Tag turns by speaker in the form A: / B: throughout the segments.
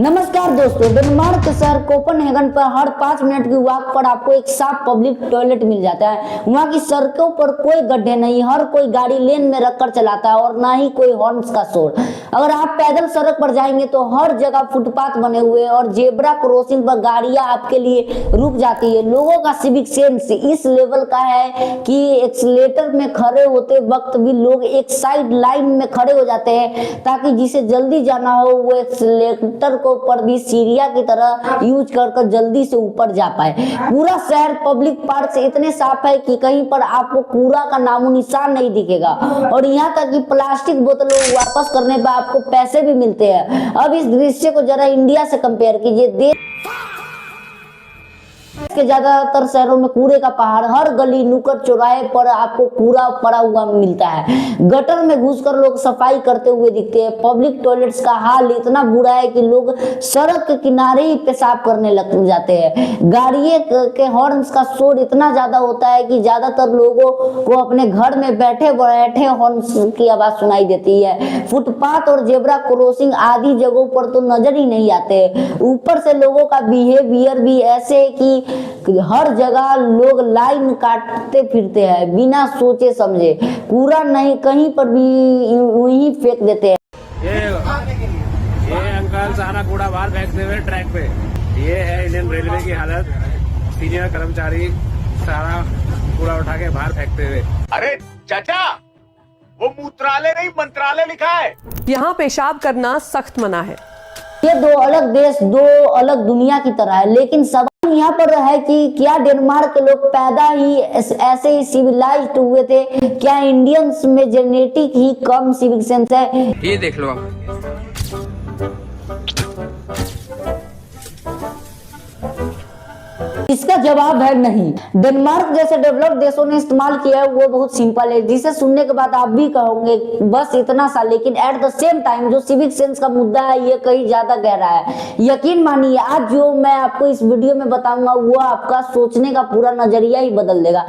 A: नमस्कार दोस्तों, डेनमार्क के शहर कोपेनहेगन पर हर 5 मिनट की वॉक पर आपको एक साफ पब्लिक टॉयलेट मिल जाता है। वहाँ की सड़कों पर कोई गड्ढे नहीं, हर कोई गाड़ी लेन में रखकर चलाता है और ना ही कोई हॉर्न्स का शोर। अगर आप पैदल सड़क पर जाएंगे तो हर जगह फुटपाथ बने हुए हैं और जेब्रा क्रॉसिंग पर गाड़ियां आपके लिए रुक जाती है। लोगों का सिविक सेंस इस लेवल का है कि एक्सीलेटर में खड़े होते वक्त भी लोग एक साइड लाइन में खड़े हो जाते हैं ताकि जिसे जल्दी जाना हो वो एक्सीलेटर को पर भी सीढ़ियां की तरह यूज कर जल्दी से ऊपर जा पाए। पूरा शहर पब्लिक पार्क से इतने साफ है कि कहीं पर आपको कूड़ा का नामो निशान नहीं दिखेगा और यहाँ तक कि प्लास्टिक बोतलों वापस करने पर आपको पैसे भी मिलते हैं। अब इस दृश्य को जरा इंडिया से कंपेयर कीजिए। देश के ज्यादातर शहरों में कूड़े का पहाड़, हर गली नुक्कड़ चौराहे पर आपको कूड़ा पड़ा हुआ मिलता है। गटर में घुसकर लोग सफाई करते हुए दिखते हैं। पब्लिक टॉयलेट्स का हाल इतना बुरा है कि लोग सड़क के किनारे ही पेशाब करने लग जाते हैं। गाड़ियों के हॉर्न्स का शोर इतना ज्यादा होता है कि ज्यादातर लोगों को अपने घर में बैठे बैठे हॉर्न्स की आवाज सुनाई देती है। फुटपाथ और जेब्रा क्रॉसिंग आदि जगहों पर तो नजर ही नहीं आते। ऊपर से लोगों का बिहेवियर भी ऐसे है कि हर जगह लोग लाइन काटते फिरते हैं बिना सोचे समझे। कूड़ा नहीं कहीं पर भी वहीं फेंक देते हैं।
B: ये अंकल सारा कूड़ा बाहर फेंकते हुए ट्रैक पे। ये है इंडियन रेलवे की हालत। सीनियर कर्मचारी सारा कूड़ा उठा के बाहर फेंकते हुए।
C: अरे चाचा, वो मूत्रालय नहीं मंत्रालय लिखा है।
D: यहाँ पेशाब करना सख्त मना है।
A: ये दो अलग देश, दो अलग दुनिया की तरह है। लेकिन सवाल यहाँ पर है कि क्या डेनमार्क के लोग पैदा ही ऐसे ही सिविलाइज्ड हुए थे? क्या इंडियंस में जेनेटिक ही कम सिविक सेंस है?
E: ये देख लो आप।
A: इसका जवाब है नहीं। डेनमार्क जैसे डेवलप्ड देशों ने इस्तेमाल किया है वो बहुत सिंपल है, जिसे सुनने के बाद आप भी कहोगे बस इतना सा। लेकिन एट द सेम टाइम जो सिविक सेंस का मुद्दा है ये कहीं ज्यादा गहरा है। यकीन मानिए आज जो मैं आपको इस वीडियो में बताऊंगा वो आपका सोचने का पूरा नजरिया ही बदल देगा।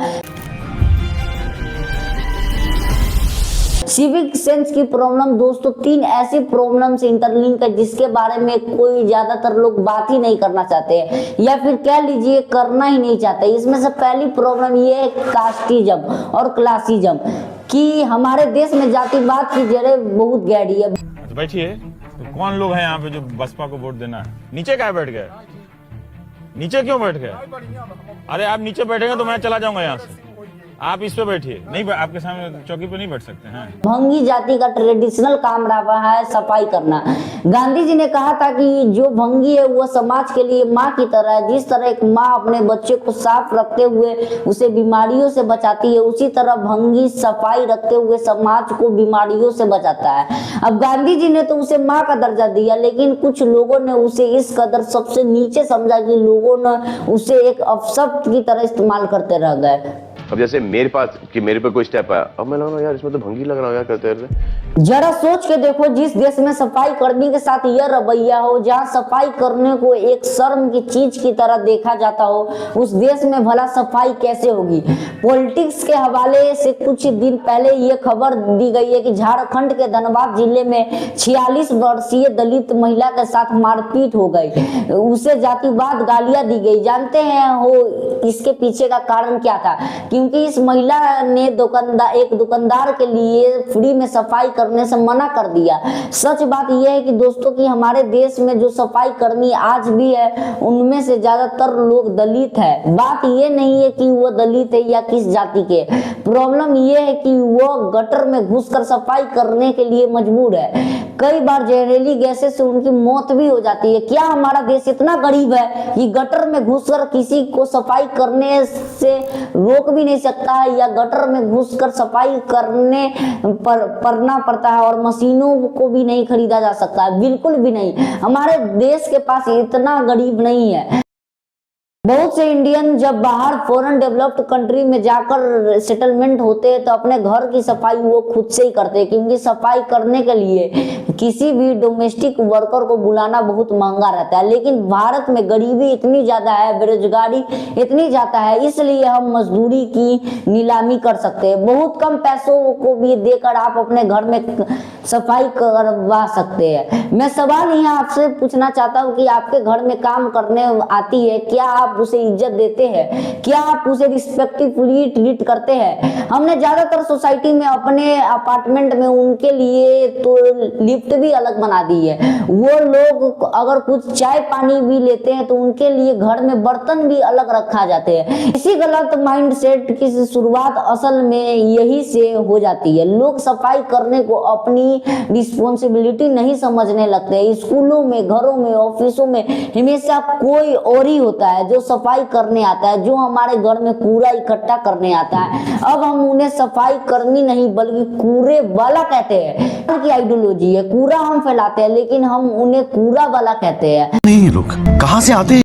A: सिविक सेंस की प्रॉब्लम दोस्तों 3 ऐसी प्रॉब्लम से इंटरलिंक है जिसके बारे में कोई ज्यादातर लोग बात ही नहीं करना चाहते हैं या फिर कह लीजिए करना ही नहीं चाहते। इसमें से पहली प्रॉब्लम ये है कास्टिज्म और क्लासिज्म कि हमारे देश में जातिवाद की जड़ें बहुत गहरी है।
F: तो बैठिए, तो कौन लोग हैं यहाँ पे जो बसपा को वोट देना है? नीचे क्या बैठ गए? नीचे क्यों बैठ गए? अरे आप नीचे बैठेंगे तो मैं चला जाऊंगा यहाँ से। आप इस पे बैठिए, नहीं आपके सामने चौकी पे नहीं बैठ सकते हैं।
A: भंगी जाति का ट्रेडिशनल काम रहा है सफाई करना। गांधी जी ने कहा था कि जो भंगी है वो समाज के लिए माँ की तरह है। जिस तरह एक माँ अपने बच्चे को साफ रखते हुए उसे बीमारियों से बचाती है, उसी तरह भंगी सफाई रखते हुए समाज को बीमारियों से बचाता है। अब गांधी जी ने तो उसे माँ का दर्जा दिया, लेकिन कुछ लोगों ने उसे इस कदर सबसे नीचे समझा कि लोगों ने उसे एक अपशब्द की तरह इस्तेमाल करते रह गए।
G: अब जैसे मेरे पास कि मेरे पे कोई स्टेप आया, अब मैं लगा यार इसमें तो भंगी लग रहा है यार करते रहते।
A: जरा सोच के देखो, जिस देश में सफाई कर्मी के साथ यह रवैया हो, जहाँ सफाई करने को एक शर्म की चीज की तरह देखा जाता हो, उस देश में भला सफाई कैसे होगी? पॉलिटिक्स के हवाले से कुछ दिन पहले ये खबर दी गई है कि झारखंड के धनबाद जिले में 46 वर्षीय दलित महिला के साथ मारपीट हो गई, उसे जातिवाद गालियां दी गई। जानते हैं हो इसके पीछे का कारण क्या था? क्योंकि इस महिला ने एक दुकानदार के लिए फ्री में सफाई करने से मना कर दिया। सच बात यह है कि दोस्तों कि हमारे देश में जो सफाई कर्मी आज भी है उनमें से ज्यादातर लोग दलित है। बात यह नहीं है कि वो दलित है या किस जाति के, प्रॉब्लम यह है कि वो गटर में घुसकर सफाई करने के लिए मजबूर है। कई बार जहरीली गैसें से उनकी मौत भी हो जाती है। क्या हमारा देश इतना गरीब है कि गटर में घुसकर किसी को सफाई करने से रोक भी नहीं सकता है, या गटर में घुसकर सफाई करने पड़ना पड़ता है और मशीनों को भी नहीं खरीदा जा सकता है? बिल्कुल भी नहीं। हमारे देश के पास इतना गरीब नहीं है। बहुत से इंडियन जब बाहर फॉरेन डेवलप्ड कंट्री में जाकर सेटलमेंट होते हैं तो अपने घर की सफाई वो खुद से ही करते हैं, क्योंकि सफाई करने के लिए किसी भी डोमेस्टिक वर्कर को बुलाना बहुत महंगा रहता है। लेकिन भारत में गरीबी इतनी ज्यादा है, बेरोजगारी इतनी ज्यादा है, इसलिए हम मजदूरी की नीलामी कर सकते हैं। बहुत कम पैसों को भी देकर आप अपने घर में सफाई करवा सकते हैं। मैं सवाल यहाँ आपसे पूछना चाहता हूँ कि आपके घर में काम करने आती है, क्या आप उसे इज्जत देते हैं? क्या आप उसे रिस्पेक्टफुली ट्रीट करते हैं? हमने ज्यादातर सोसाइटी में अपने अपार्टमेंट में उनके लिए तो लिफ्ट भी अलग बना दी है। वो लोग अगर कुछ चाय पानी भी लेते हैं तो उनके लिए घर में बर्तन भी अलग रखा जाते हैं। इसी गलत माइंडसेट की शुरुआत असल में यही से हो जाती है। लोग सफाई करने को अपनी रिस्पॉन्सिबिलिटी नहीं समझने लगते हैं। स्कूलों में, घरों में, ऑफिसों में हमेशा कोई और ही होता है जो सफाई करने आता है, जो हमारे घर में कूड़ा इकट्ठा करने आता है। अब हम उन्हें सफाई कर्मी नहीं बल्कि कूड़े वाला कहते हैं। की आइडियोलॉजी है, कूड़ा हम फैलाते हैं लेकिन हम उन्हें कूड़ा वाला कहते हैं।
E: नहीं, लोग कहाँ से आते हैं?